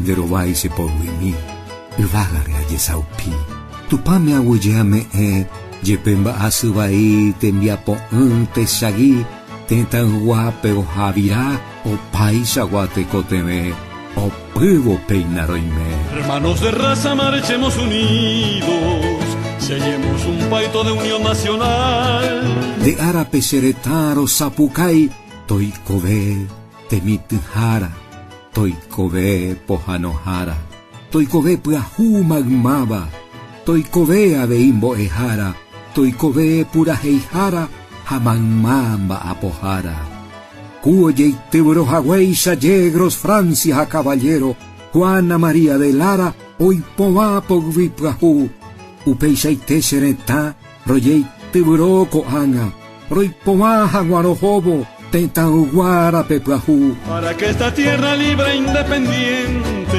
Panderovai se poguimi, uvagare a yesaupi. Tupame aguillame Yepemba asuvai tembiapo te shagi, tentanguape o javirá, o paisa guatecoteme, o puevo peinaroime. Hermanos de raza, marchemos unidos, sellemos un pacto de unión nacional. De árape seretaro sapucay, toikobe temitjara, toikobe pojanojara, toikobe puahu magmaba, toikobe aveimbo ejara, toikobe pura heijara, jamanmamba apojara. Cuye tebro hagüeisa yegros Francia a caballero, Juana María de Lara, hoy poa pogviprahu, upeisa y tesereta, royei tebro coanga, roy poa jaguarojobo, tentauguara peprahu. Para que esta tierra libre e independiente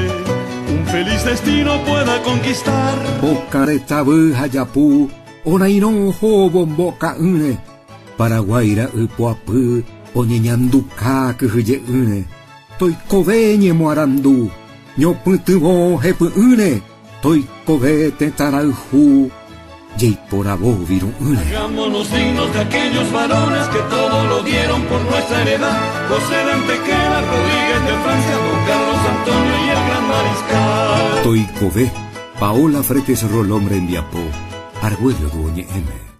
un feliz destino pueda conquistar. Bocareta bujayapu, onaino jobo boca une, Paraguaira upuapu, oñeñanduka kuye une, toikobe moarandu, ñoputubo hepu une, toikobe tentarauju, yeiporabo viru une. Hagámonos dignos de aquellos varones que todo lo dieron por nuestra heredad. José de Antequera, Rodríguez de Francia, Don Carlos Antonio y el gran mariscal. Toikobe, Paola Fretes Rolombre en Diapo, Argüello Duoñe M.